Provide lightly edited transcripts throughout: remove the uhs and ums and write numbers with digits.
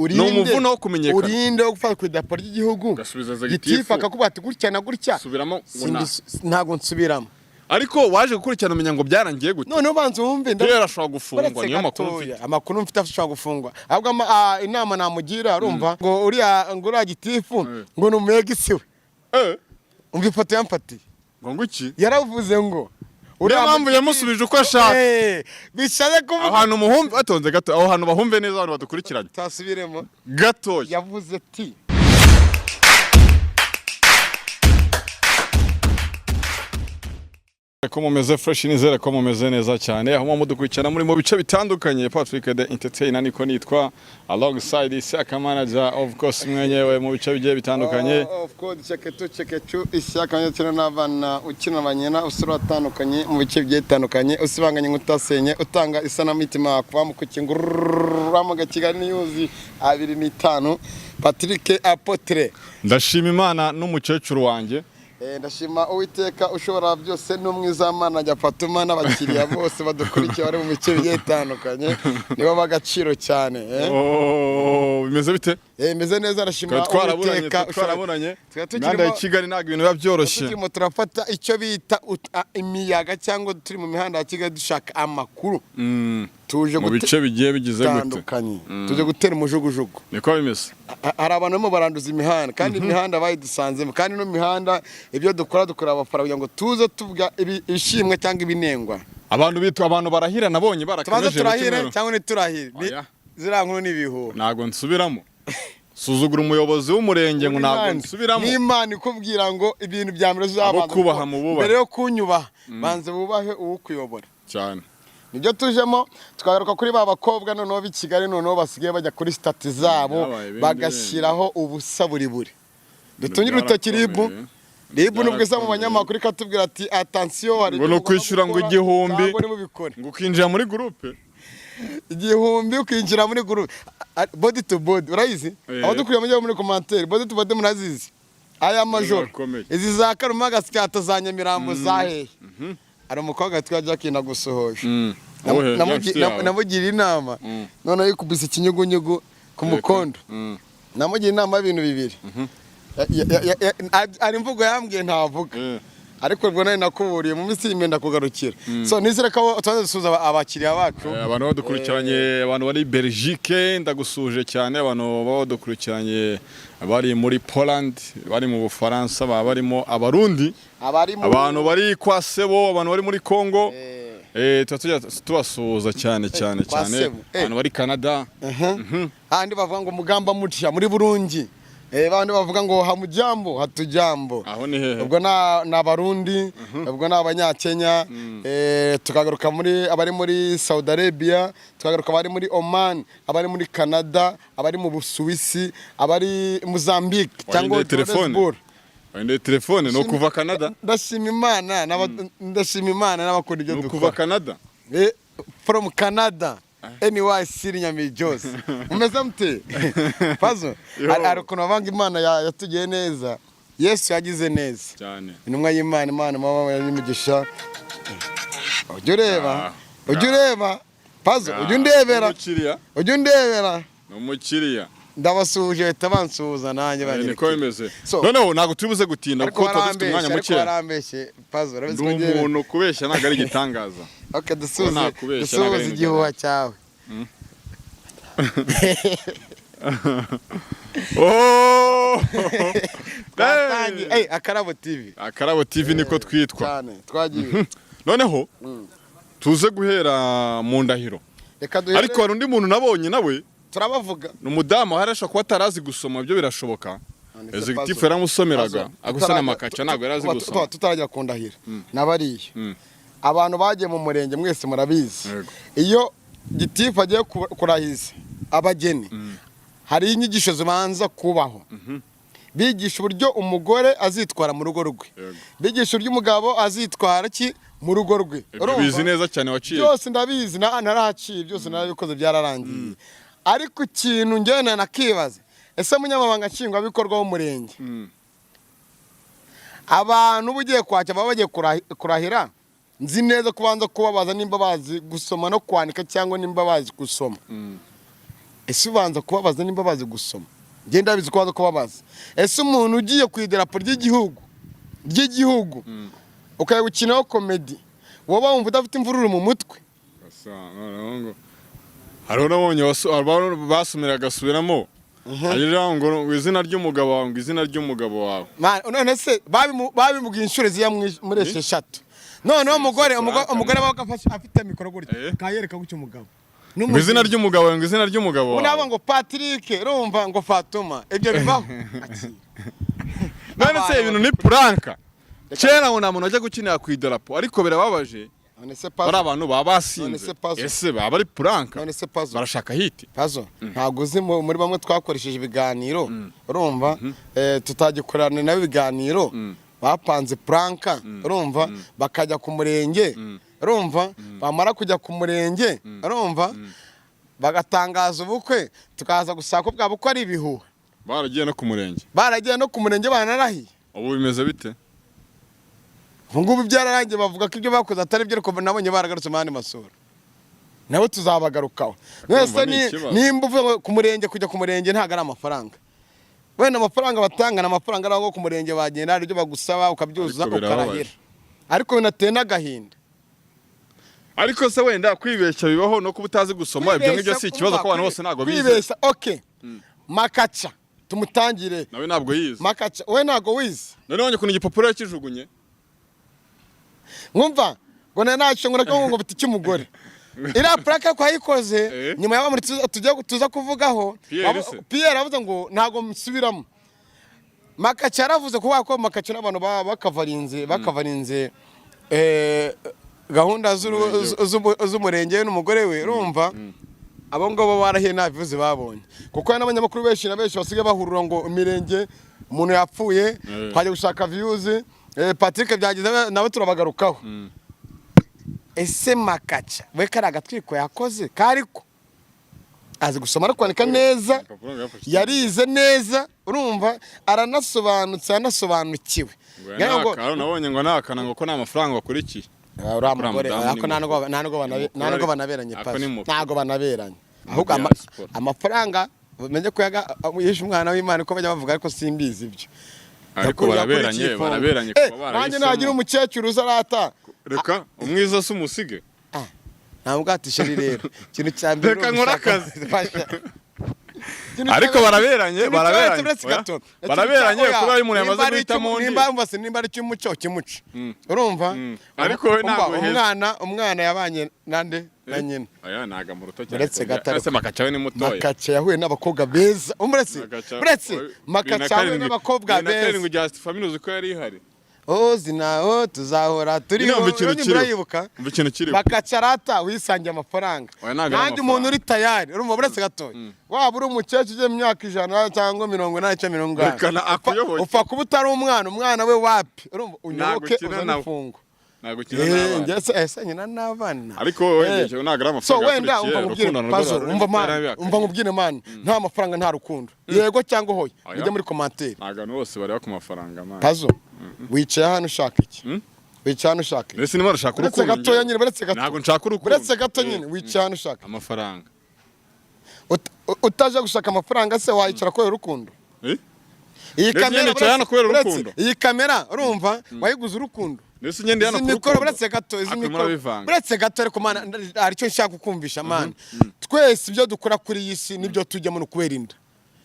ni umuvuno wo kumenyekana urinde wo gufata ku idarapo ry'igihugu gitifu akakubwira ati gutya na gutya ntago nsubiramo ariko waje gukurikirana umenya ngo byarangiye gute none ubanza wumve rero ashobora gufungwa niyo makuru mfite ashobora gufungwa ahubwo inama namugira urumva ngo uriya gitifu ngo numegisiwe umva ifoto yamfatiye ngo iki yaravuze ngo uriya mpamvu yamusubije uko ashaka bishaje kuvuga ahantu muhumve batonze gato aho hantu bahumve neza abantu badukurikiranye tasubiremo gato yavuze ati ko mumeze fresh nizere ko mumeze neza cyane aho mudukurikirana muri mu bice bitandukanye Patrick the Entertainer niko nitwa alongside Isaka manager of course mwenyewe mu bice bigiye bitandukanye of course cheketu Isaka nyakira n'abana ukina banyena usura atandukanye mu bice bigiye bitandukanye usibanganye ngutasenye utanga isanamitima kuva mu kukingurura mu Kigali News 25 Patrick Apotre ndashima Imana n'umukecuru wanjye ndashima Uwiteka ushobora byose n'umwizamana ajya Fatuma n'abakiriya bose badukurikiye bari mu mice bigiye bitandukanye nibo bagaciro cyane bimeze bite bimeze neza ndashima Uwiteka twaraburanye nganda ya Kigali ntago ibintu biba byoroshye turimo turafata icyo bita imiyaga cyangwa turi mu mihanda ya Kigali dushaka amakuru tuje mu bice bigiye bigize gute tuje gutera umujugujugu niko bimeze hari abantu barimo baranduza imihanda kandi imihanda bayidusanzemo kandi no mihanda ibyo dukora abafara kugira ngo tuze tuvuga ibishimwe cyangwa ibinengwa abantu barahira nabonye barakameje turahire cyangwa niturahire zira nkuru nibiho nago nsubiramo suzugura umuyobozi w'umurenge ngo nago nsubiramo n'Imana ikubwira ngo ibintu bya mbere kubaha mu bubahe mbere yo kunyubaha banze bubahe uwukuyobora cyane nibyo tujemo twagaruka kuri ba bakobwa noneho b'i Kigali noneho basigaye bajya kuri stati zabo bagashyiraho ubusa buri dutungira urutoki Niba nubwiza mu banyamakuru katubwira ati attention hari ngo no kwishyura ngo igihumbi ngo ukinjira muri groupe igihumbi ukinjira muri groupe body to body urayizi aho dukuriye muri commentaire body to body murazizi aya majoro izi za Karuma gasikata za Nyamirambo zahe ari umukobwa twajya kinda gusohoje namugira inama none yikubise ikinyugunyugu ku mukondo namugira inama y'ibintu bibiri ari mvugo yambwiye ntavuga ariko ubwo nari nakuburiye mu minsi y'imenda kugarukira so nizere ko twadusuza abakiriya bacu abantu badukurikiranye abantu bari Belgique ndagusuje cyane abantu badukurikiranye bari muri Poland bari mu Bufaransa barimo abarundi abantu bari kwa Sebo abantu bari muri Congo tubasuhuza cyane abantu bari Canada handi bavuga ngo mugamba mutisha muri Burundi bandi bavuga ngo hamujambo hatujambo aho ni hehe ubwo n'abarundi ubwo n'abanyakenya tukagaruka abari muri Saudi Arabia tukagaruka abari muri Oman abari muri Canada abari mu Busuwisi abari Mozambique cyangwa telefone no kuva Canada ndashima Imana n'abakora ibyo dukora kuva Canada from Canada anyway sirinya mijose umeze mute pazo ariko nabanga Imana yatugiye neza Yesu yagize neza cyane intumwa y'Imana mama y'imigisha ujye ureba pazo ujye undebera n'umukiriya ndabasuhuje tabansuhuza nanjye banyine niko bimeze noneho nago tubuze gutinda kuko dufite umwanya muke arambeshye pazo urabizi ko ngiye umuntu kubeshya naga ari gitangaza okay dusuze igihuha cyawe Akarabo TV niko twitwa cyane twagiye noneho tuze guhera mu ndahiro ariko hari undi muntu nabonye nawe turabavuga n'umudamu harasha kuba atarazi gusoma byo birashoboka executive yaramusomeraga agusana amakaca ntago yarazi gusoma tutarajya kundahira nabariye abantu bagiye mu murenge mwese murabizi iyo gitifu agiye kurahiza abageni hari inyigisho zibanza kubaho bigisha uburyo umugore azitwara mu rugo rwe bigisha uburyo umugabo azitwara mu rugo rwe bizi neza cyane waciye byose ndabizi naraciye byose narabikoze byararangiye ariko ikintu njyana nakibaza ese munyamabanga nshingwabikorwa w'umurenge abantu bugiye kwakira baba bagiye kurahira nzi neza kubanza kubabaza nimba bazi gusoma no kwandika cyangwa nimba bazi gusoma ese ubanza kubabaza nimba bazi gusoma genda bizi kubanza kubabaza ese umuntu ugiye ku idarapo ry'igihugu ukaya gukinaho comedy woba wumva udafite imvururu mu mutwe hariho nabonye basumira agasubiramo agira ngo izina ry'umugabo wawe, ngo izina ry'umugabo wawe. None se babimubwiye inshuro ziya muri 6. Noneho umugore bagafasha afite mikoro gutya kayereka gucyo umugabo. Ngo izina ry'umugabo wawe, ngo izina ry'umugabo wawe. Unaba ngo Patrick, urumva ngo Fatuma. Ibyo bivaho. None se ibintu ni prank. Kera ngo nta muntu ajya gukinira ku idarapo ariko birababaje. Bari abantu babasinze. Ese baba ari prank. Barashaka hiti. Pazo. Ntago uzi muri bamwe twakoresheje ibiganiro. Urumva tutagikorana nawe ibiganiro. Bapanze prank. Urumva bakajya ku murenge. Urumva bamara kujya ku murenge. Urumva bagatangaza ubukwe tukaza gusaka ko bwabo ko ari ibihuha. Baragiye no ku murenge. Baragiye no ku murenge banarahiye. Ubu bimeze bite? Ngubu byararangiye bavuga ko ibyo bakoze atari byo ariko nabonye baragarutse mani masura. Nabo tuzabagarukaho. Wese nimba uvuye ku murenge kujya ku murenge ntago ari amafaranga. Wenda amafaranga batanga n'amafaranga araho ku murenge bagenda ari byo bagusaba ukabyuza ukarahira. Ariko binateye n'agahinda. Ariko se wenda kwibeshya bibaho no kuba utazi gusoma ibyo ngibyo si ikibazo ko abantu bose nago bize. Kwibeshya okay. Makacha tumutangire. Nawe ntabwo yize. Makacha we ntago wize. None wonye kuntu igipapuro yakijugunye. Mwumva ngo naco ngo biti cy'umugore. Ira plaka ko ayikoze nyuma y'aba muri tuza kuvugaho Pierre avuze ngo ntago musubiramo. Makacha yaravuze ko Makacha n'abantu bakavarinze gahunda z'umurenge n'umugore we urumva abo ngabo barahiye nabivuze babonye kuko n'abanyamakuru benshi na benshi basigaye bahurura ngo imirenge umuntu yapfuye twaje gushaka views Patrick byagize nawe turabagarukaho ese Makacha we karaga twiko yakoze kariko azi gusoma no kwandika neza yarize neza urumva aranasobanukiwe ngo nabonye ngo nakana ngo ko nta mafaranga bakurikiye uramugore ako ntago banaberanye pasi ntago banaberanye ahubwo amafaranga umenye ko yishe umwana w'Imana ko bajya bavuga ariko simbizi ibyo ariko baraberanye kuba barayise nanjye nagira umukecuru uzarata reka umwiza se umusige ntabwo gatishe rero ikintu cyambere reka nkora akazi ariko baraberanye kuba ari umuntu yamaze guhitamo nimba ari cy'umuco kimuca urumva ariko we ntabwo umwana yabanye nande na nyina aya naga mu ruto cyane ese Makacha we ni mutoya Makacha yahuye n'abakobwa beza uretse Makacha yahuye n'abakobwa beza ngo just family uko yari ihari zinaho tuzahora turi murayibuka Makacha rata wisangiye amafaranga kandi umuntu uri tayari urumva buretse gatoya waba uri umukecuru mu myaka 100 cyangwa 80 upfa kuba utari umwana we wapi urumva unyoke uzafunga nago kina ese nyina n'abana ariko wenge nagra amafaranga so wenda umva nkubwire man nta mafaranga nta rukundo yego cyangwa hoye ujye muri commentaire nagano bose bari ku mafaranga man pazo wicaye hano ushaka iki wicaye hano ushaka ese nimara ushaka urukundo gato nyine buretse gato nago nshaka urukundo buretse gato nyine wicaye hano ushaka amafaranga utaje gushaka amafaranga se wayicara ko urukundo iyi kamera urumva wayiguze urukundo nese nyende yana mikoro buretse gato izi mikoro buretse gato ariko mana aricyo nshaka kukumvisha man twese ibyo dukora kuri iyi si nibyo tujyamo no kuberinda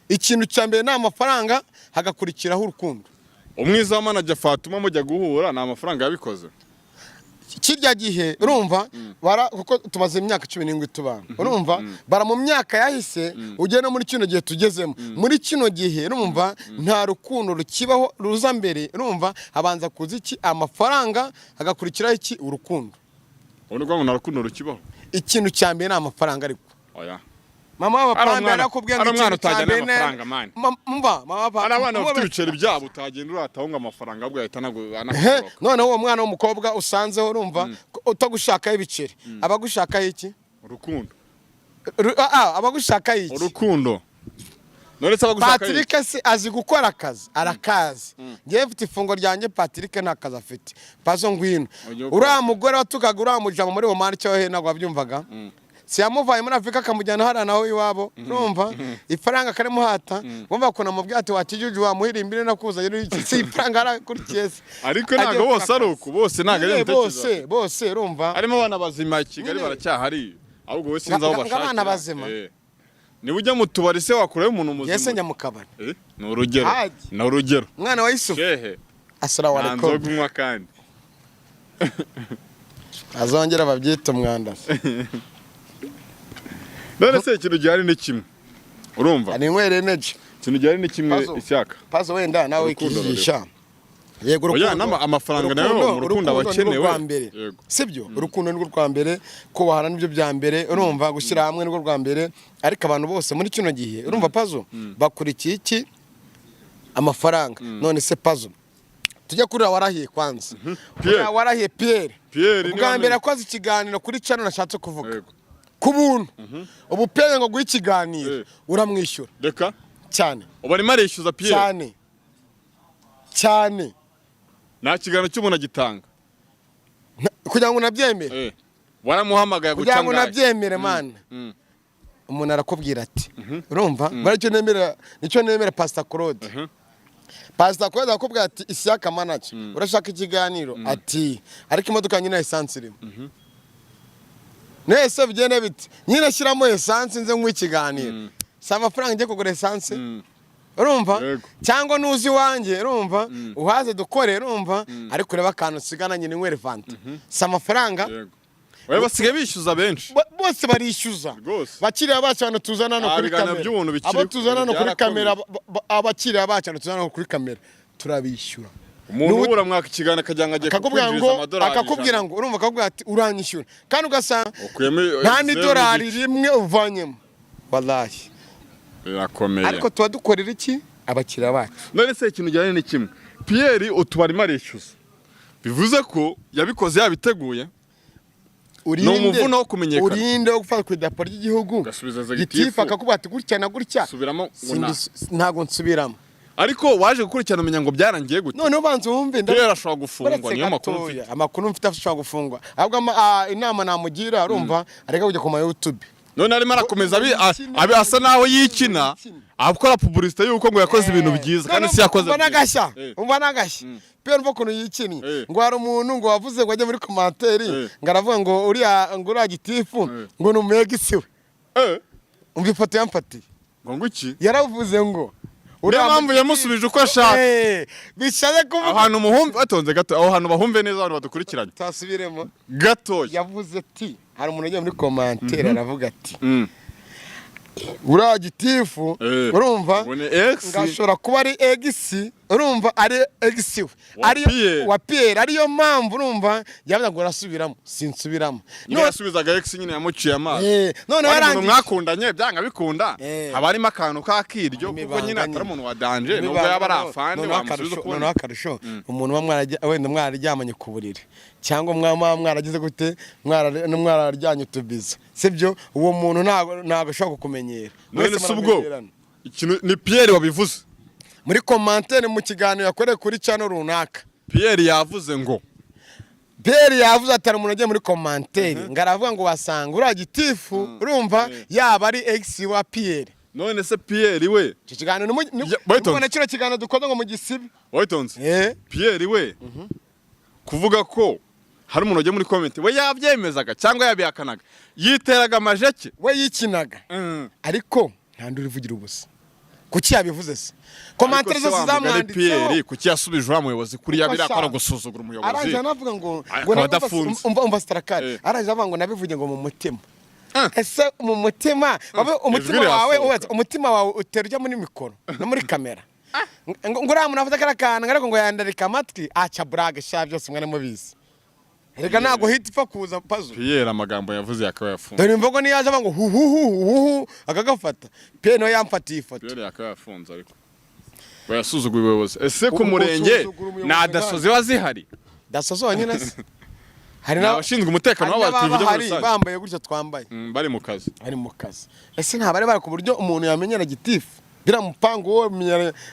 ikintu cyambere na amafaranga hagakurikiraho urukundo umwiza manager Fatuma mujya guhura na amafaranga yabikoze kirya gihe urumva kuko tumaze imyaka 17 tubana urumva bara mu myaka yahise ugena muri kino gihe tugezemo muri kino gihe urumva nta rukundo rukibaho ruza mbere urumva habanza kuza iki amafaranga hagakurikiraho iki urukundo ubwo ngo nta rukundo rukibaho ikintu cyambere na amafaranga ariko oya mama wapanga nakubwiye ngo umwana utajyana amafaranga man mama abana bafite ibiceri byabo utagenda uratahunga amafaranga abwo yahita none uwo mwana w'umukobwa usanzeho urumva utagushaka ibiceri abagushaka iki urukundo abagushaka iki urukundo none se abagushaka Patrick se azi gukora akazi arakazi ngiye mfite ifungo ryanjye Patrick nta kazi afite pazo ngwino uriya mugore watukaga uriya mujama muri Omar cyo he nagwa byumvaga si yamuvaye muri Afrika akamujyana hariya nawe iwabo urumva ifaranga karimuhata bumva ko namubwiye ati wakijuju wamuhirimbire nakuzanye n'iki si ifaranga arakurikiye se ariko ntago bose ari uko bose ntago ari bose urumva harimo abana bazima i Kigali baracyahari ahubwo we sinzi aho bashaka abana bazima niba ujya mu tubari se wakureho umuntu muzima yese njya mu kabari ni urugero umwana wa Yusufu Assalamu alaikum nzoga unywa kandi azongera babyita umwanda none se ikintu gihari ni kimwe urumva ari nywere energy ikintu gihari ni kimwe icyaka pazo wenda nawe ikigisha yego urukundo amafaranga nayo mu rukundo abakenewe sibyo urukundo nirwo rwa mbere ko bahana nibyo bya mbere urumva gushyira hamwe nirwo rwa mbere ariko abantu bose muri kino gihe urumva pazo bakurikiye iki amafaranga none se pazo tujya kuri warahiye kwanza warahiye Pierre ubwa mbere akoze ikiganiro kuri channel nashatse kuvuga ku buntu ubu Pierre ngo guha ikiganiro uramwishyura reka cyane ubu arimo arishyuza Pierre cyane nta kiganiro cy'umuntu agitanga kugira ngo unabyemere waramuhamagaye kugira ngo unabyemere mana umuntu arakubwira ati urumva nicyo nemera Pastor Claude Pastor Claude akubwira ati Ishyaka manager urashaka ikiganiro ati ariko imodoka nyine essence irimo nese bigene biti nyine shyiramo essence nze nk'u ikiganiro sa amafaranga ngiye kugura essence urumva cyangwa nuzi wanjye urumva uhaze dukore urumva ariko ureba akantu sigana nyine nywere fanta sa amafaranga wewe basigaye bishyuza benshi bose barishyuza bakiriya bacana tuzana no kuri kamera abo tuzana no kuri kamera abakiriya bacana tuzana no kuri kamera turabishyura umuntu ubura mwaka ikigana kajyanga agiye kwinjiza amadolari akakubwira ngo urumva akakubwira ati uranyishyura kandi ugasanga nta n'idolari rimwe uvanyemo wallahi birakomeye ariko tuba dukorera iki abakiriya bacu none se ikintu gihari ni kimwe Pierre utubarimo arishyuza bivuze ko yabikoze yabiteguye no umuvuno wo kumenyekana urinde wo gufata ku idarapo ry'igihugu gitifu akakubwira ati gutya na gutya ntago nsubiramo ariko waje gukurikirana umenya ngo byarangiye gute none ubanze wumve Pierre ashobora gufungwa niyo amakuru mfite ashobora gufungwa ahubwo inama namugira arumva areka kujya ku ma YouTube none arimo arakomeza asa naho yikina akora publicité yuko ngo yakoze ibintu byiza kandi si yakoze umva nagashya Pierre mva kuntu yikinnye ngo hari umuntu ngo wavuze ngo ajye muri commentaire ngo aravuga ngo uriya gitifu ngo ni umegisi we umva ifoto yamfatiye ngo iki yaravuze ngo uriya mpamvu yamusubije uko ashaka bishaje kuvuga ahantu muhumve batonze gato aho hantu bahumve neza abantu badukurikiranye tasubiremo gato yavuze ati hari umuntu ugiye muri commentaire aravuga ati uriya gitifu urumva ngashobora kuba ari egisi urumva ari egisi we wa Pierre ariyo mpamvu urumva yavuga ngo urasubiramo sinsubiramo yasubizaga egisi nyine yamuciye amazi none warangiye mwakundanye byanga bikunda haba harimo akantu kakiryo kuko nyine atari umuntu wa danger nubwo yaba ari afande wamusubiza uko none akarusho umuntu wenda mwararyamanye ku buriri cyangwa mwaragize gute mwararyanye utubiza sibyo uwo muntu ntago ashobora kukumenyera none se ubwo ikintu ni Pierre wabivuze muri commentaire mu kiganiro yakoreye kuri channel runaka Pierre yavuze ngo atari umuntu agiye muri commentaire ngaravuga ngo wasanga uriya gitifu urumva yaba ari ex wa Pierre none se Pierre we icyo kiganiro nubona kino kiganiro dukoze ngo mu gisibi wayitonze Pierre we kuvuga ko hari umuntu ugiye muri comment we yabyemezaga cyangwa yabihakanaga yiteraga amajeke we yikinaga ariko nta nduri vugira ubusa kuki yabivuze se commentaire zose zamwanditseho kuki yasubije wa muyobozi kuri yabira akora gusuzugura umuyobozi araje anavuga ngo umva starakare araje avuga ngo nabivuge ngo mu mutima ese mu mutima umutima wawe uterujya muri mikoro no muri kamera ngo uriya muntu avuze karakana ariko ngo yandarika amatwi aca brag sha byose mwana mubizi reka ntago hita ipfa kuza pazo Pierre amagambo yavuze yakaba yafunze dore imvugo ni yaje ngo hu akagafata Pierre no yamfatiye ifoto Pierre yakaba yafunze ariko bayasuzuguye ubuyobozi ese ku murenge na dasoze wazihari dasozo nyine se hari n'abashinzwe umutekano w'abaturage muri rusange bambaye gutyo twambaye bari mu kazi ese ntabare bari ku buryo umuntu yamenyera gitifu bira mupango wo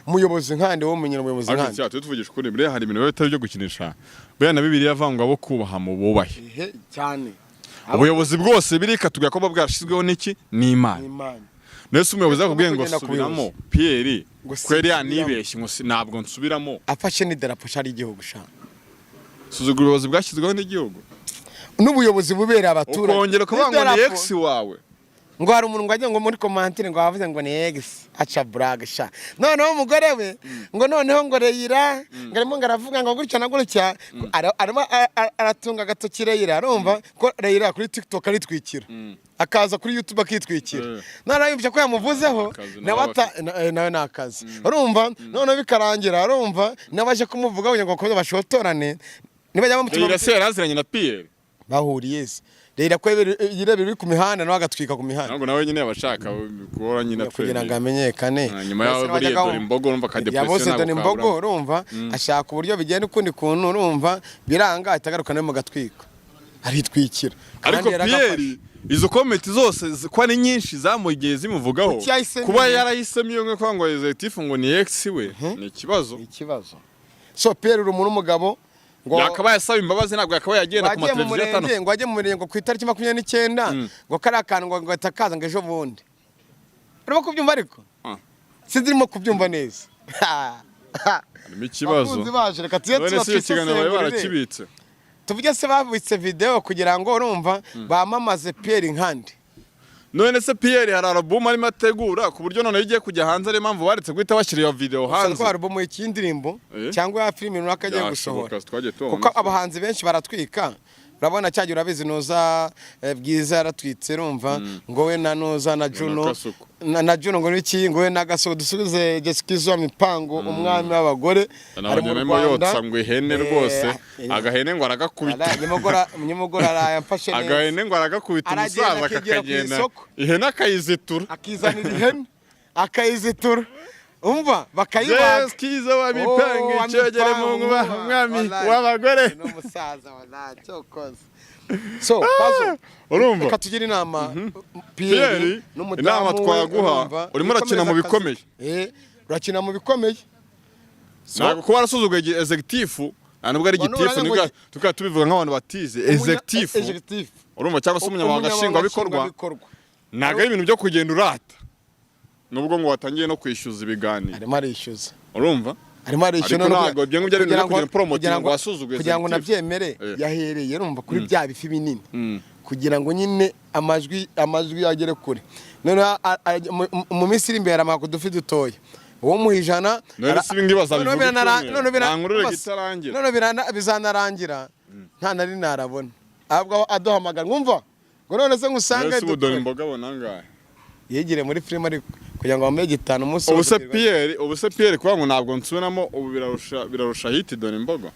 muyobozi nkande wo menyera umuyobozi nkande cyane tuvugisha kuri bire hari ibintu bitari byo gukinisha bya na Bibiliya avangwa abo kubaha mu bubahe cyane ubuyobozi bwose birika tugira ko bwashizweho n'iki n'Imana nese umuyobozi akubwiye ngo subiramo Pierre kweri yanibeshye ngo ntabwo nsubiramo afashe n'idarapo cyari igihugu sha suzugura ubuyobozi bwashyizweho n'igihugu n'ubuyobozi bubereye abaturage ukongera kuvuga ngo ni ex wawe ngo hari umuntu ngo ajye ngo muri komantire ngo avuze ngo ni ex aca brag sha noneho umugore we ngo noneho ngo Reyira ngo arimo ngaravuga ngo gutya na gutya arimo aratunga gatoki Reyira arumva ko Reyira kuri TikTok aritwikira akaza kuri YouTube akitwikira noneho yumvise ko yamuvuzeho nawe nakazi urumva noneho bikarangira urumva nabaje kumuvuga ngo ko bashotorane nibajya bamutima Reyira se yaraziranye na Pierre bahuriye se Reyira ko yirebera ku mihanda nawe agatwika ku mihanda ntabwo nawe nyine abashaka guhora nyine kugira ngo amenyekane nyuma yaho buriye dore imbogo urumva ka depression dore imbogo urumva ashaka uburyo bigenda ukundi kuntu urumva biranga itagaruka nawe mu gatwika aritwikira ariko Pierre izo comment zose ko ari nyinshi zamugiye zimuvugaho kuba yarahisemo iyo nko kwangwa gitifu ngo ni ex we ni ikibazo so Pierre uri umugabo ngo yakabaye asaba imbabazi ntabwo yakabaye yagenda ku mateleviziyo atano ngo ajye mu murenge ku itariki 29 ngo karakantu ngo atakaza ngo ejo bundi urimo kubyumva ariko sinzirimo kubyumva neza ni ikibazo reka tuye barakibitse tuvuge se babitse video kugira ngo urumva bamamaze Pierre nkandi none se Pierre hari album arimo ategura ku buryo none igiye kujya hanze ari impamvu baretse guhita bashyira iyo video hanze ko album y'indirimbo cyangwa ya film runaka agiye gusohora kuko abahanzi benshi baratwika urabona cyagiye urabizi noza bwiza yaratwitse urumva ngo we na noza na Juno na Juno ngo niki ngo we na Gaso dusubize Jessica mipango umwami w'abagore ari mu Rwanda yotsa ngo ihene rwose agahene ngo aragakubita nyamugora arayamfashe neza agahene ngo aragakubita umusaza kakagenda ihene akayizitura akizanira ihene akayizitura umva bakayibaga kiza wabipange cyogere mu mwami w'abagore no musaza wanacyokoza so pazo urumva katugira inama Pierre inama twaguha urimo urakina mu bikomeye urakina mu bikomeye ntabwo kuba warasuzuguye gitifu nubwo ari gitifu nibwo tukaba tubivuga nk'abantu batize gitifu urumva cyangwa se umunyamabanga nshingwabikorwa ntabwo ari ibintu byo kugenda urata nubwo ngo watangiye no kwishyuza ibiganiro arimo arishyuza urumva arimo arishyuza ntabwo byo ngibyo ari kugira promoting ngo wasuzuguye kugira ngo nabyemere yahereye urumva kuri bya bifi binini kugira ngo nyine amajwi yagere kure none mu minsi iri imbere amako dufi dutoya uwo muhijana none bizanarangira nta nari narabona ahubwo aduhamagara mwumva ngo none se ngusanga dore imboga bonangaye yegire muri film ari kugira ngo bameye gitano umunsi ubuse Pierre kuba ngo ntabwo nsubiramo ubu birarusha hiti dore imbogo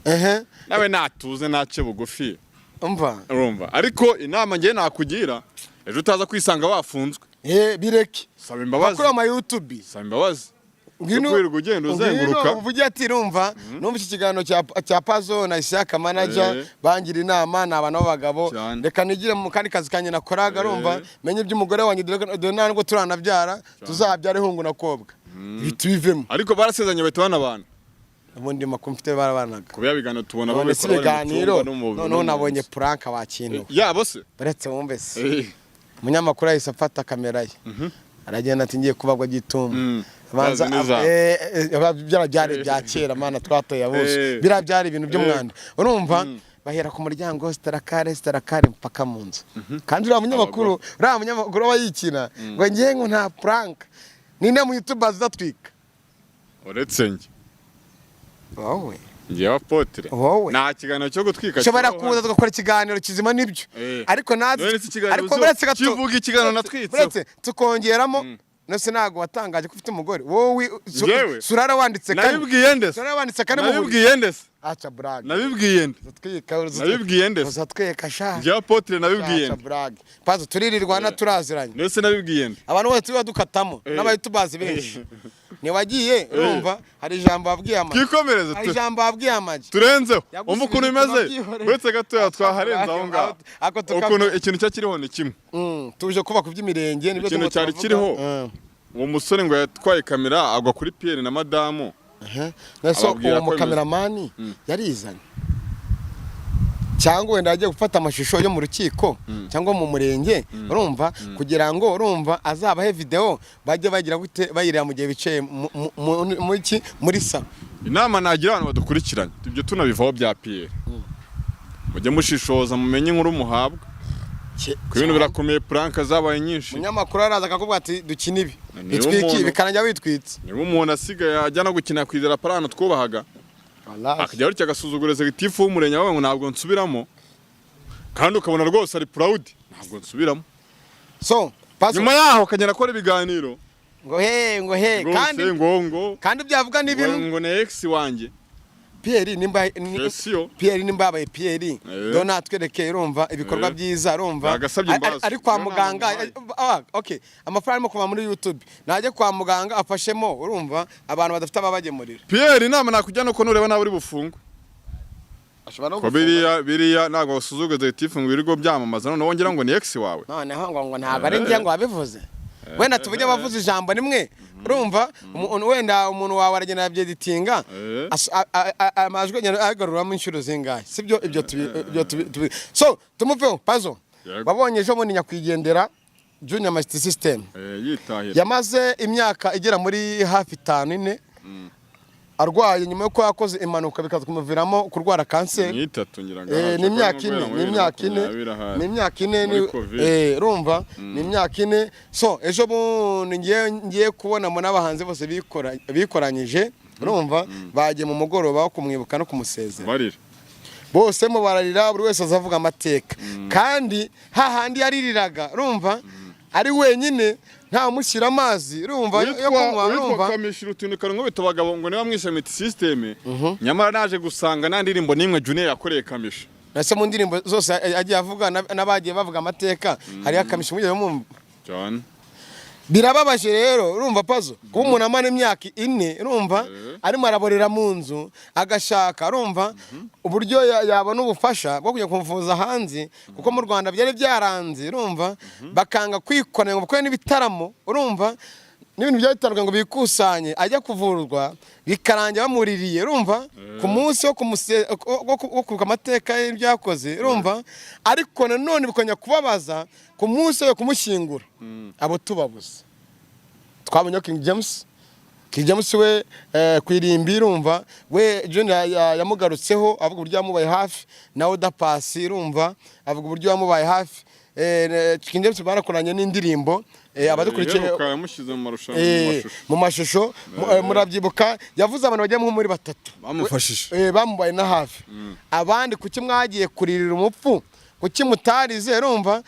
nawe natuze nace bugufi urumva ariko inama ngiye nakugira ejo utaza kwisanga wafunzwe bireke saba imbabazi kuri ama YouTube saba imbabazi ngwino ugenda uzenguruka uvuge ati numva iki kiganiro cya Pazo na Isaka manager bangira inama n'abana b'abagabo reka nigire mu kandi kazi kanye nakoraga urumva menye iby'umugore wanjye dore ntabwo turanabyara tuzabyare hungu na kobwa bitubivemo ariko barasezanye bahita banabana ubundi makumfite barabanaga kuba biganiro tubona bo biganiro none nabonye prank wakintu yabo se baretse wumve se umunyamakuru yahise afata kamera ye aragenda ati ngiye kubagwa gitumba banza byari bya kera mana twatoye bose byari ibintu by'umwanda urumva bahera ku muryango starakare mpaka mu nzu kandi uriya munyamakuru wayikina ngo ngiye ngo nta prank ninde mu YouTube azatwika uretse njye wowe ngiye apotre nta kiganiro cyo gutwika shobora kuza tugakora ikiganiro kizima nibyo ariko baretse kivuga ikiganiro natwitse tukongeramo nose nago watangaje ko ufite umugore wowe surara wanditse kane nabibwiye ndese surara wanditse kane nabibwiye ndese acha brag nabibwiye ndese zatweka sha ngiye apotre nabibwiye acha brag pazo turirirwana turaziranye nose nabibwiye abantu bose badukatamo n'abayitubazi benshi ni wagiye urumva hari ijambo babwiye amaji kikomereze hari ijambo babwiye amaji turenzeho umva ukuntu bimeze uretse gato twaharenza aho ngaho ukuntu ikintu cyakiriho ni kimwe tuje kuba ku by'imirenge nibyo ikintu cyari kiriho uwo musore ngo yatwaye kamera agwa kuri Pierre na madamu naso uwo mukameramani yarizanye cyangwa wenda agiye gufata amashusho yo mu rukiko cyangwa mu murenge urumva kugira ngo urumva azabahe video bajye bagira gute bayirira mu gihe bicaye muri sa. Inama nagira abantu badukurikiranye ibyo tunabivaho bya Pierre mujye mushishoza mumenye inkuru muhabwa ku bintu birakomeye, prank zabaye nyinshi. Umunyamakuru araza akakubwira ati dukina ibi bitwiki bikanajya witwitse. Niba umuntu asigaye ajya no gukina kwizera parano twubahaga akajya aricyo agasuzugureza gitifu w'umurenge wawe ngo ntabwo nsubiramo, kandi ukabona rwose ari proud ntabwo nsubiramo. So nyuma yaho akagenda akora ibiganiro ngo he kandi byavuga n'ibintu ngo ne ex wanjye Pierre nimba yabaye Pierre do natwereke urumva ibikorwa byiza urumva ari kwa muganga. Okay, amafaranga arimo kuva muri YouTube najye kwa muganga afashemo urumva abantu badafite ababagemurira. Pierre inama nakujya no ko nureba nawe uri bufungwa. Ashobora no biriya ntabwo wasuzuguye gitifu ngo irigo byamamaza none wongera ngo ni ex wawe. Noneho ngo ntabwo ari njye ngo wabivuze. Wenda tuvuge bavuze ijambo nimwe urumva wenda umuntu wawe aragenda yabyeditinga amajwi agaruramo inshuro zingahe sibyo ibyo so tumuveho Pazo wabonye ejo bundi nyakwigendera Junior Master System yamaze imyaka igera muri hafi 5-4 arwaye nyuma yuko yakoze impanuka bikaza kumuviramo kurwara kanseri. Ni imyaka ine urumva ni imyaka ine. So ejo bundi ngiye kubona mu n'abahanzi bose bikoranyije urumva bagiye mu mugoroba wo kumwibuka no kumusezera bose mu bararira buri wese azavuga amateka kandi hahandi yaririraga urumva ari wenyine nta mushyira amazi urumva yo kunywa urumva kamishira utuntu karongo bitobagabo ngo niba mwishamiti system nyamara naje gusanga nta ndirimbo nimwe Junior yakoreye kamisha. Nase mu ndirimbo zose agiye avuga nabagiye bavuga amateka hari akamisha mujye mu John birababaje rero urumva Pazo kuba umuntu amana imyaka 4 urumva arimo araborera mu nzu agashaka urumva uburyo yabona ubufasha bwo kujya kumvuza hanze kuko mu Rwanda byari byaranze urumva bakanga kwikorera ngo bakore n'ibitaramo urumva n'ibintu byatandukanye ngo bikusanye ajya kuvurwa bikarangira bamuririye urumva ku munsi wo kuvuga amateka y'ibyakoze urumva ariko nanone bikanya kubabaza ku munsi wo kumushyingura abo tubabuze. Twabonye King James we kwirimbi urumva we Junior yamugarutseho avuga uburyo yamubaye hafi na Oda Pasi urumva avuga uburyo yamubaye hafi. King James barakoranye n'indirimbo abadukurikiye mu mashusho murabyibuka yavuze abantu bajya muri 3 bamufashije bamubaye na hafi abandi kuki mwagiye kuririra umupfu kuki mutarize urumva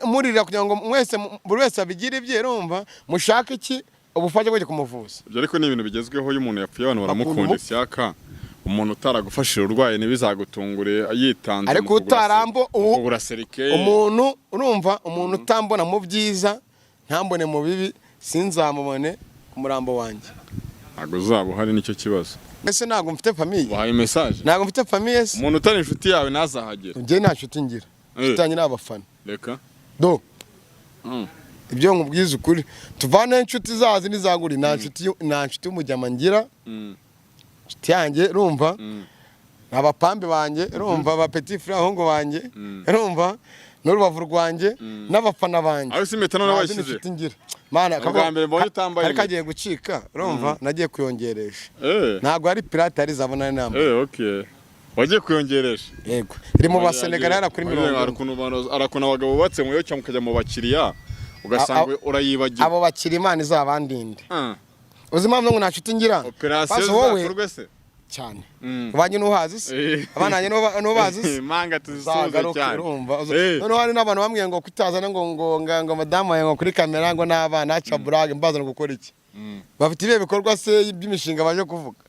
murira kugira ngo mwese buri wese abigire ibye urumva mushaka iki ubufasha bwo kumuvuza. Ibyo ariko ni ibintu bigezweho iyo umuntu yapfuye abantu baramukunda isyaka umuntu utaragufashije urwaye ntibizagutungure yitanze ariko utarambo uraserikeye umuntu urumva umuntu utambona mu byiza ntambone mu bibi sinzamubone ku murambo wanjye ntago zabo hari nicyo kibazo. Ese ntago mfite famille wahaye message ntago mfite famille se umuntu utari inshuti yawe nazahagera njye nta nshuti ngira tutanye n'abafana reka do ibyo nkubwiza ukuri tuvane inshuti zazi nizaguri nta nshuti y'umujyama ngira inshuti yanjye urumva abapambe banjye urumva aba petit frère ahongo banjye urumva n'urubavu rwanjye n'abafana banjye aho simeta none wayisize mana kabambere mbonye utambaye kagiye gucika urumva nagiye kuyongeresha ntago ari pirate ari zabona namba okay wagiye kuyongeresha yego iri mu Basenegal yara kuri 40 arakuna abagabo batse mu yo cyangwa mukajya mu bakiriya ugasanga urayibagiye abo bakiri Imana izabandinde uzima mwe ntacuti ngira operation zakorwe se cyane ubanye n'uhazi se abana nanjye n'ubazi se manga tuzuze cyane none hari n'abantu bamwe ngo kutazana ngo madamu ngo kuri kamera ngo n'abana acha brag mbazana gukora iki bafite ibihe bikorwa se by'imishinga baje kuvuga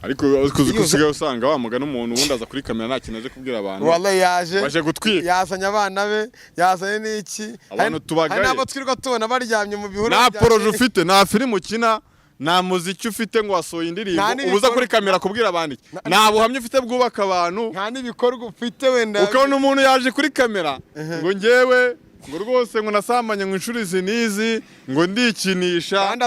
ariko kusigaye usanga wamugana umuntu wundi aza kuri kamera nta kintu aje kubwira abantu wallahi yaje baje gutwika yasanya abana be yasanye n'iki abantu tubagaye hari nabo twirirwa tubona baryamye mu bihuru nta proje ufite nta filime ukina nta muziki ufite ngo wasohoye indirimbo ubuza kuri kamera kubwira abandi nta buhamya ufite bwubaka abantu nta n'ibikorwa ufite wenda ukabona umuntu yaje kuri kamera ngo ngewe ngo rwose ngo nasambanye ngo inshuro izi nizi ngo ndikinisha kandi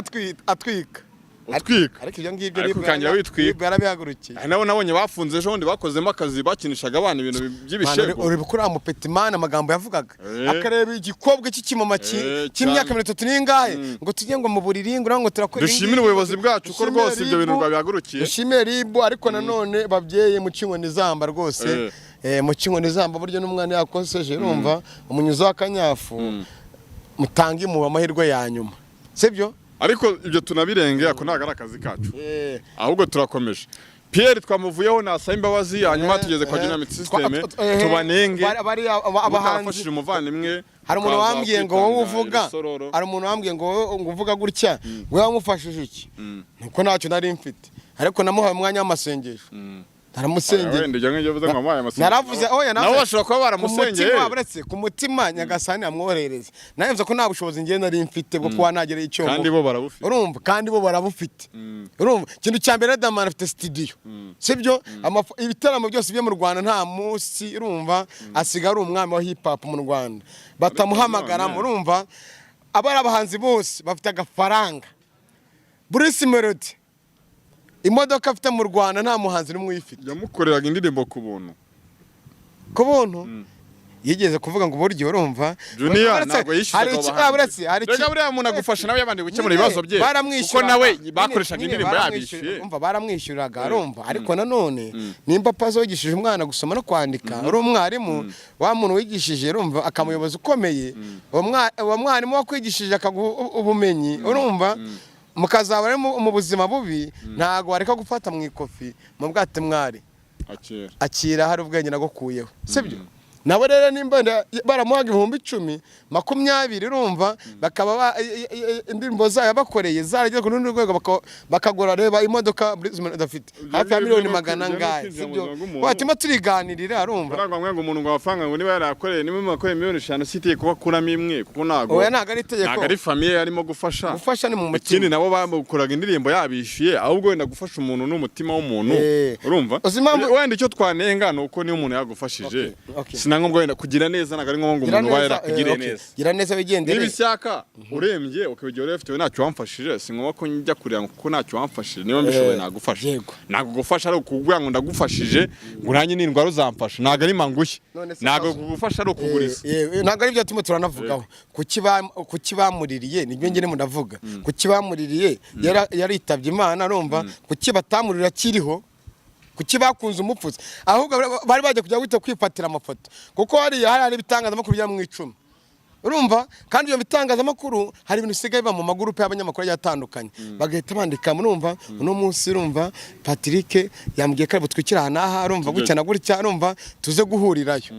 atwika utwika ariko ibyo ngibyo ariko ukangira witwika yarabihagurukiye nabo nabonye bafunze ejo bundi bakozemo akazi bakinishaga abana ibintu by'ibishego uri bukura mu Petiman amagambo yavugaga akareba igikobwa cy'ikimama cy'imyaka 30 n'ingahe ngo tujye ngo mu buriri ngo turakora dushimire ubuyobozi bwacu ko rwose ibyo bintu babihagurukiye dushimire ribu ariko nanone babyeyi mu kinkoni zamba rwose mu kinkoni zamba buryo n'umwana yakoseje urumva umunyuzo w'akanyafu mutangi mu amahirwe ya nyuma sibyo ariko ibyo tunabirenge ako ntago ari akazi kacu ahubwo turakomeje Pierre twamuvuyeho nasaba imbabazi hanyuma tugeze kwa dynamic system tubanenge abahanzi umuvandimwe hari umuntu wambwiye ngo wowe uvuga hari umuntu wambwiye ngo wowe uvuga gutya ngo wamufashije iki nuko ntacyo nari mfite ariko namuhaye umwanya w'amasengesho naramusengeye naravuze oya nawe bashobora kuba baramusengeye ku mutima nyagasani amwoherereze nayemza ko nta bushobozi ngiye nari mfite bwo kuba nagera icyo kandi bo barabufite urumva kandi bo barabufite urumva ikintu cya mbere Damana afite studio sibyo ibitaramo byose byo mu Rwanda nta munsi urumva asiga ari umwami wa hip hop mu Rwanda batamuhamagara urumva abari abahanzi bose bafite agafaranga Bruce Melody imodoka afite mu Rwanda nta muhanzi n'umwe uyifite yamukoreraga indirimbo ku buntu yigeze kuvuga ngo buryo urumva Junior ntabwo yishyuzaga hari buriya muntu agufasha nawe yabandi gukemura ibibazo bye kuko nawe bakoreshaga indirimbo yabishyuye umva baramwishyuraga arumva ariko nanone nimba pazo wigishije umwana gusoma no kwandika uri umwarimu wa muntu wigishije urumva akamuyobozi ukomeye uwo mwarimu wakwigishije akaguha ubumenyi urumva mukazaba mu buzima bubi ntago wareka gufata mu ikofi mu bwate mwari akira hari ubwenge nagukuyeho sibyo nabo rero nimba baramuhaga 10,000 20 urumva bakaba indirimbo zayo bakoreye zarageze ku rundi rwego bakagora reba imodoka dafite hafi ya miliyoni 100 ngahe sibyo watima turiganirira urumva barangwa ngo umuntu ngo afanga ngo niba yarakoreye nimwe makoreye miliyoni 5 sitiye kuba kuramo imwe kuko nago oya naga ari tegeko naga ari famille yarimo gufasha ni mu mutima ikindi nabo bamukoraga indirimbo yabishiye ahubwo wenda gufasha umuntu n'umutima w'umuntu urumva wenda icyo twanenga nuko niyo umuntu yagufashije sinangombwa wenda kugira neza naga ari ngombwa umuntu wayera kugira neza gira neza bigendere nibisyaka urembye ukabigira urefite we ntacyo wamfashije singombwa ko njya kurira kuko ntacyo wamfashije niba mbishoboye nagufasha nago gufasha ari ukugwa ngo ndagufashije ngo uranye n'indwara uzamfasha naga ari mangushye nago kugufasha ari ukuguriza naga ari byo timo turanavugaho kuki bamuririye nibyo ngene ndavuga kuki bamuririye yaritabye Imana arumva kuki batamurira kiriho kuki bakunze umupfuzi ahubwo bari baje kujya wita kwifatira amafoto kuko hari ibitangazamakuru bya mu 10 urumva kandi iyo bitangazamakuru hari ibintu sigaye biba mu magurupe y'abanyamakuru yatandukanye bagahita bandika murumva uno munsi urumva Patrick yambwiye ko butwikira hanaha urumva gucyana gutya urumva tuze guhurirayo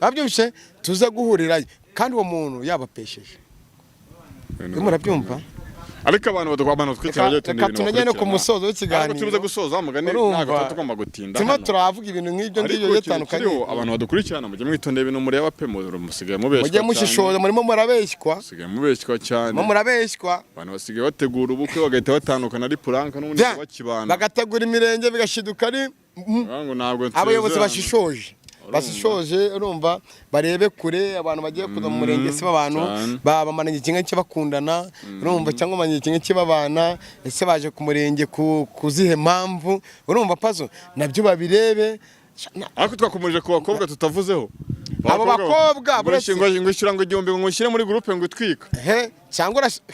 babyumshe tuze guhurirayo kandi uwo muntu yabapesheje murabyumva ariko abantu badugwabana twitira byo tunagene ku musozo w'ikiganiro tubuze gusoza mugane ntago tugomba gutinda tuma turavuga ibintu nk'ibyo ngibyo yatandukanye abantu badukurikirana mujye mwitondera ibintu mureba pe musigaye mubeshya mujye mushishoza murimo murabeshywa musigaye mubeshywa cyane murabeshywa abantu basigaye bategura ubukwe bagahita batandukana ari puranka n'ubundi bakibana bagategura imirenge bigashiduka ari abayobozi bashishoje urumva barebe kure abantu bagiye kuza mu murenge se abantu babamananye kimwe cy'abakundana urumva cyangwa mananye kimwe cy'abana ese baje ku murenge kuzihe mpamvu urumva pazo nabyo babirebe ariko twakomeje ku bakobwa tutavuzeho abo bakobwa burashingo ngwishyura ngo igihumbi ngo ushyire muri groupe ngo itwika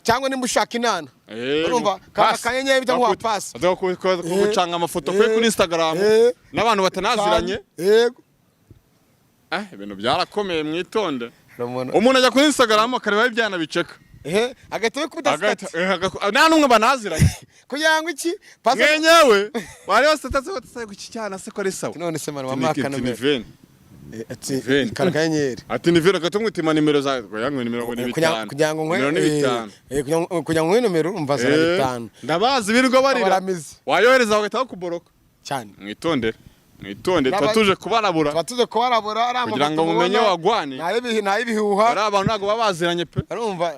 cyangwa nimba ushaka inana urumva kanyenyeri bita ngo pasi gucanga amafoto kuri Instagram n'abantu batanaziranye yego ibintu byarakomeye mwitonde umuntu ajya kuri Instagram akareba ibyana biceka agahita kubita status nta numwe banaziranye kugira ngo iki mwenyewe bari status iki cyana se ko ari sawa none se mara wamaka numero ati kanyenyeri ati ni vero gatumwitima nimero za yangwe nimero 5 kugira ngo kugira ngo numero umvaza 5 ndabazi birirwa barira wayohereza bagahita kuboroka cyane mwitondere twatuje kubarabura kugira ngo mumenye wagwane naye bihuha ari abantu ntago babaziranye pe urumva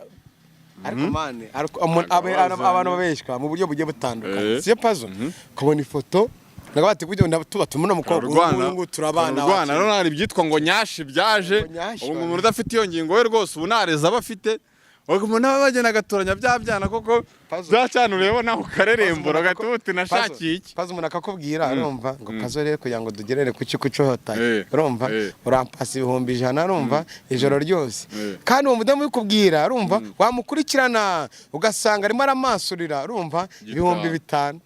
ariko mane abantu babeshwa mu buryo bugiye butandukanye siyo pazo kubona ifoto nagabati kujya tubatuma umukobwa ngo turabana Rwanda rero hari byitwa ngo nyashi byaje ubu umuntu udafite iyo ngingo we rwose ubu nareza abafite ubwo nawe bagenda agatoranya bya byana koko bya cyane ureba naho ukarerembura gatuti nashakiye iki pazo umuntu akakubwira urumva ngo pazo rero kugira ngo dugerere ku cyuhotaye urumva urampasa 100 urumva ijoro ryose kandi uwo mudamu bikubwira urumva wamukurikirana ugasanga arimo aramasurira urumva 5,000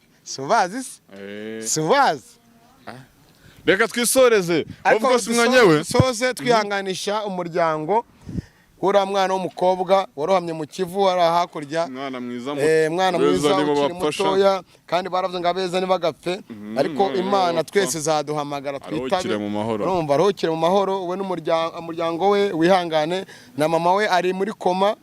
subazi reka twisoreze ubwo simwanyewe soze twihanganisha umuryango ura mwana w'umukobwa warohamye mu kivu wari hakurya mwana mwiza ukiri mutoya kandi baravuze ngo abeza ntibagapfe ariko Imana twese zaduhamagara twitabe urumva aruhukire mu mahoro we n'umuryango we wihangane na mama we ari muri koma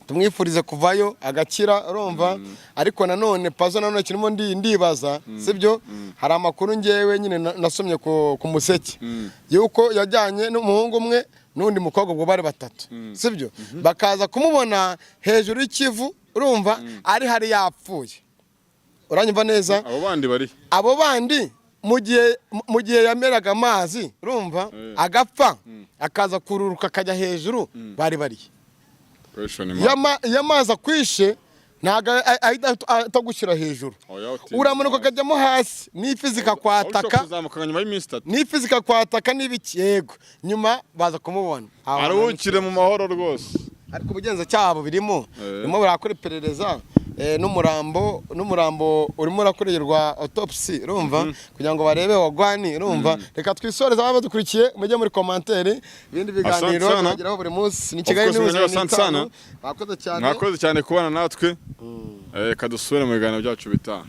tumwifurize kuvayo agakira urumva ariko nanone pazo nanone kirimo ndibaza sibyo hari amakuru ngewe nyine nasomye ku museke yuko yajyanye n'umuhungu umwe n'undi mukobwa ubwo bari 3 sibyo bakaza kumubona hejuru y'ikivu urumva ari hari yapfuye uranyumva neza abo bandi mu gihe yameraga amazi urumva agapfa akaza kururuka akajya hejuru bari yamazi akwishe ntago atagushyira hejuru uramanuka akajyamo hasi n'ifi zikakwataka n'ibiki yego nyuma baza kumubona aruhukire mu mahoro rwose ariko ubugenzacyaha birimo burakora iperereza n'umurambo urimo urakorerwa autopsy urumva kugira ngo barebe wagwani urumva reka twisoreze aba badukurikiye mujye muri commentaire ibindi biganiro bageraho buri munsi ni Kigali n'ubuzima mwakoze cyane kubana natwe kadusubire mu biganiro byacu bitaha